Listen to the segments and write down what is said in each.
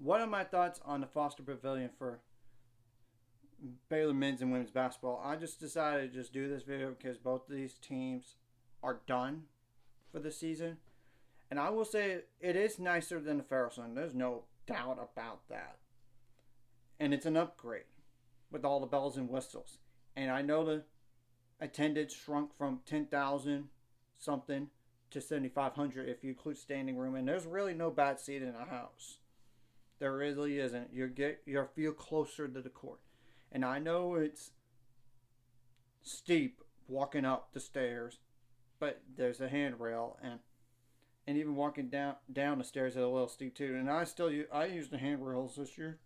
what are my thoughts on the Foster Pavilion for Baylor men's and women's basketball? I just decided to just do this video because both of these teams are done for the season. And I will say it is nicer than the Ferrell Center. There's no doubt about that. And it's an upgrade with all the bells and whistles. And I know the attendance shrunk from 10,000 something to 7,500 if you include standing room. And there's really no bad seat in the house. There really isn't. You feel closer to the court. And I know it's steep walking up the stairs, but there's a handrail, and even walking down the stairs is a little steep too. And I use the handrails this year,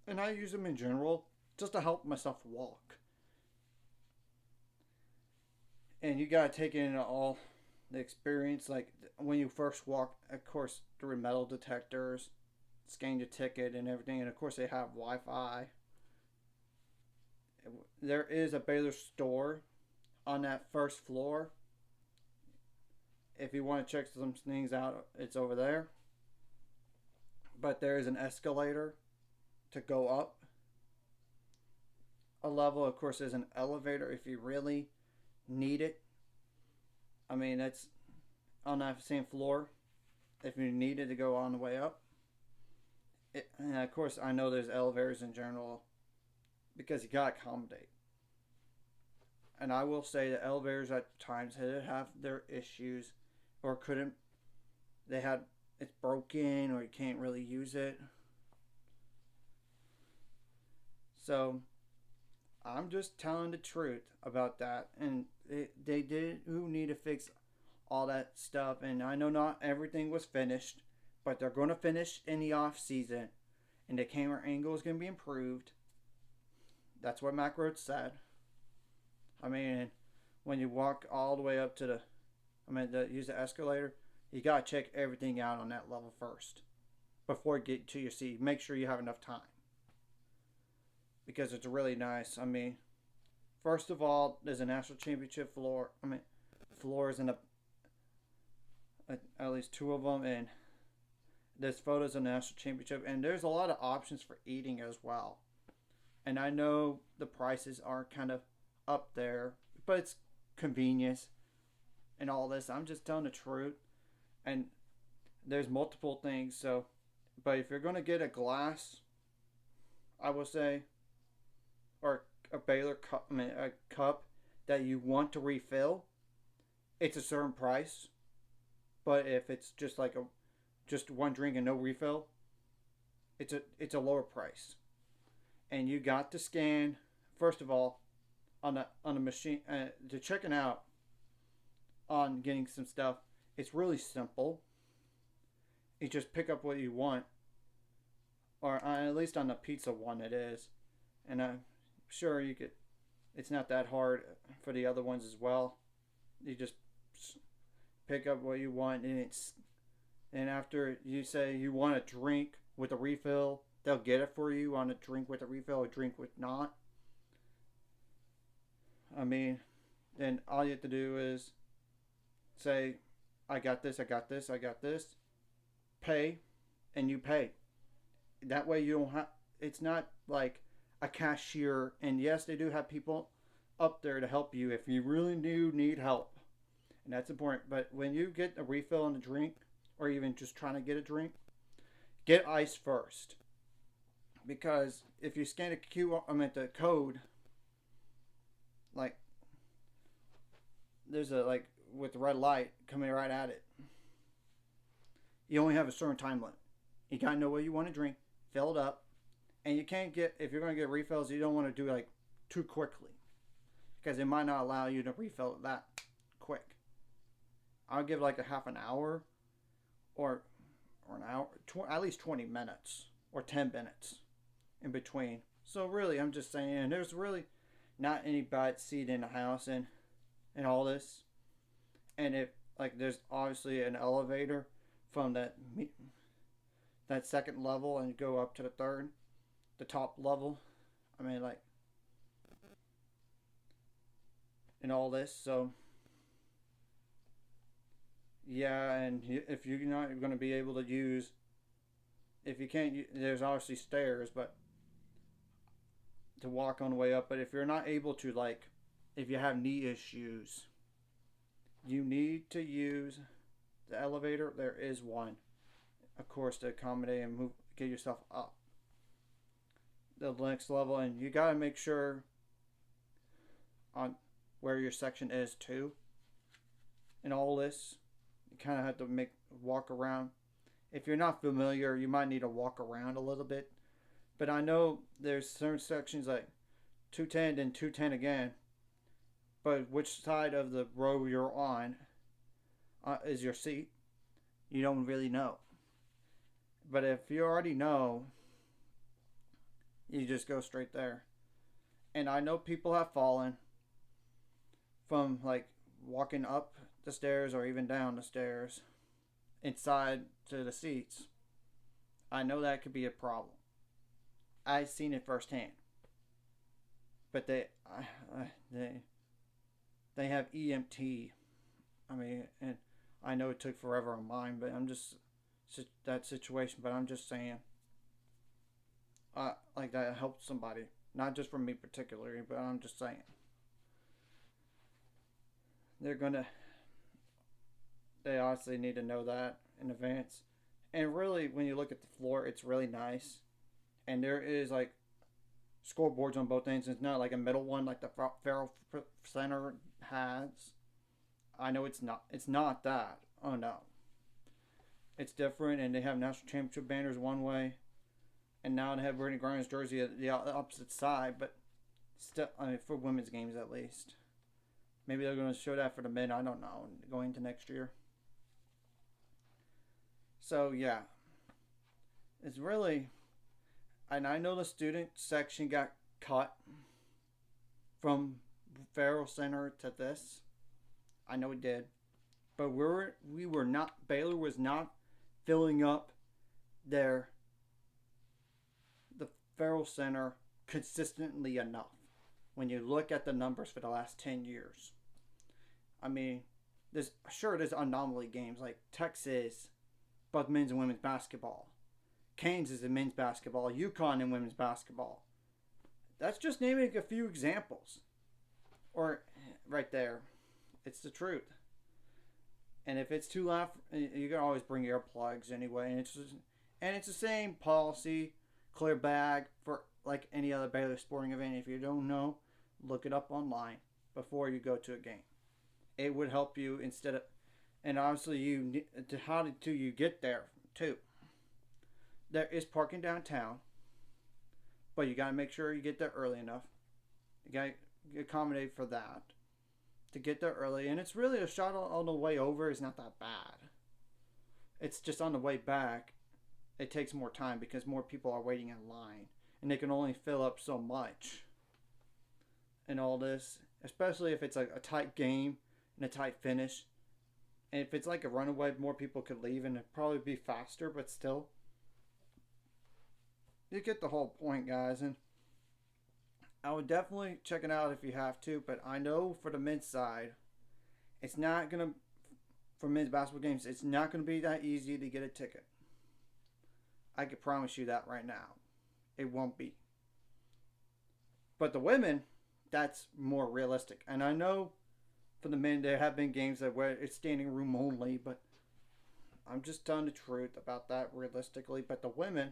and I use them in general just to help myself walk. And you gotta take in all the experience, like when you first walk, of course, through metal detectors, scan your ticket and everything, and of course they have Wi-Fi. There is a Baylor store on that first floor. If you want to check some things out, it's over there. But there is an escalator to go up a level. Of course, there's an elevator if you really need it. I mean, it's on that same floor if you needed to go on the way up. And of course, I know there's elevators in general because you gotta accommodate. And I will say that elevators at times have their issues, or couldn't. It's broken, or you can't really use it. So I'm just telling the truth about that, and they do need to fix all that stuff. And I know not everything was finished, but they're going to finish in the off season, and the camera angle is going to be improved. That's what Mac Roach said. I mean, when you walk all the way up to use the escalator, you gotta check everything out on that level first before you get to your seat. Make sure you have enough time, because it's really nice. I mean, first of all, there's a national championship floor. Floors in at least two of them, and there's photos of the national championship, and there's a lot of options for eating as well. And I know the prices are kind of up there, but it's convenience and all this. I'm just telling the truth. And there's multiple things. So, but if you're going to get a glass, I will say, or a Baylor cup, a cup that you want to refill, it's a certain price. But if it's just like just one drink and no refill, it's a lower price. And you got to scan, first of all, on the machine, to checking out on getting some stuff. It's really simple. You just pick up what you want, or at least on the pizza one it is. And I'm sure you could. It's not that hard for the other ones as well. You just pick up what you want, and after you say you want a drink with a refill, they'll get it for you on a drink with a refill or drink with not. I mean, then all you have to do is say, I got this, I got this, I got this. Pay, and you pay. That way you don't have, it's not like a cashier, and yes, they do have people up there to help you if you really do need help. And that's important. But when you get a refill on a drink, or even just trying to get a drink, get ice first. Because if you scan the code, like, there's a, like, with the red light coming right at it, you only have a certain time limit. You gotta know what you want to drink, fill it up, and you can't get, if you're gonna get refills, you don't want to do like too quickly, because it might not allow you to refill it that quick. I'll give like a half an hour, or an hour, at least 20 minutes or 10 minutes in between. So really, I'm just saying, there's really not any bad seat in the house, and all this. And if, like, there's obviously an elevator from that second level and go up to the top level. I mean, like, and all this. So yeah, and if you're not going to be able to use If you can't, there's obviously stairs, but to walk on the way up. But if you're not able to, like, if you have knee issues, you need to use the elevator. There is one, of course, to accommodate and move, get yourself up the next level, and you gotta make sure on where your section is too. In all this, you kind of have to walk around. If you're not familiar, you might need to walk around a little bit. But I know there's certain sections like 210 and 210 again. But which side of the row you're on is your seat, you don't really know. But if you already know, you just go straight there. And I know people have fallen from like walking up the stairs or even down the stairs inside to the seats. I know that could be a problem. I've seen it firsthand. But they have EMT. I mean, and I know it took forever on mine, but I'm just that situation. But I'm just saying, like that helped somebody, not just for me particularly, but I'm just saying they honestly need to know that in advance. And really, when you look at the floor, it's really nice, and there is like scoreboards on both ends. It's not like a middle one like the Farrell Center has. I know it's not. It's not that. Oh no. It's different, and they have national championship banners one way, and now they have Brittany Griner's jersey at the opposite side. But still, I mean, for women's games at least. Maybe they're going to show that for the men. I don't know. Going into next year. So yeah, it's really. And I know the student section got cut from Farrell Center to this. I know it did. But we were not, Baylor was not filling up the Farrell Center consistently enough when you look at the numbers for the last 10 years. I mean, there's anomaly games like Texas, both men's and women's basketball. Kansas in men's basketball, UConn in women's basketball. That's just naming a few examples. Or right there, it's the truth. And if it's too loud, you can always bring earplugs anyway. And it's the same policy, clear bag for like any other Baylor sporting event. If you don't know, look it up online before you go to a game. It would help you instead of, and obviously how do you get there too? There is parking downtown, but you got to make sure you get there early enough. You got to accommodate for that to get there early. And it's really a shot on the way over is not that bad. It's just on the way back, it takes more time because more people are waiting in line. And they can only fill up so much. And all this, especially if it's like a tight game and a tight finish. And if it's like a runaway, more people could leave and it'd probably be faster, but still. You get the whole point, guys, and I would definitely check it out if you have to, but I know for the men's side, it's not going to, for men's basketball games, it's not going to be that easy to get a ticket. I can promise you that right now. It won't be. But the women, that's more realistic. And I know for the men, there have been games where it's standing room only, but I'm just telling the truth about that realistically. But the women,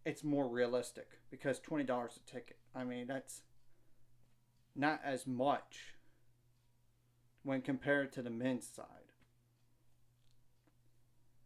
it's more realistic because $20 a ticket. I mean, that's not as much when compared to the men's side.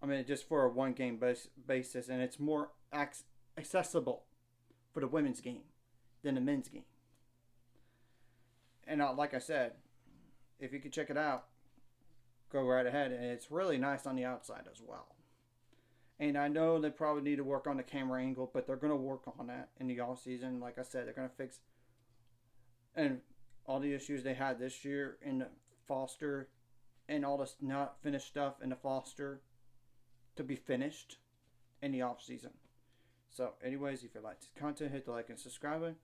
I mean, just for a one game basis, and it's more accessible for the women's game than the men's game. And like I said, if you could check it out, go right ahead. And it's really nice on the outside as well. And I know they probably need to work on the camera angle, but they're going to work on that in the off season. Like I said, they're going to fix and all the issues they had this year in the Foster and all this not finished stuff in the Foster to be finished in the off season. So, anyways, if you like this content, hit the like and subscribe button.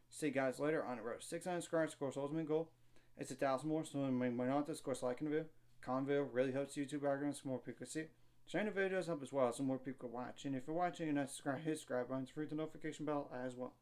See you guys later on the road. 600 subscribers, of course, ultimate goal. It's 1,000 more, so when not this, of course, liking the video. Comment video really helps YouTube algorithms, more people can see it. Sharing the videos up as well so more people can watch. And if you're watching and not subscribe, hit subscribe button, hit the notification bell as well.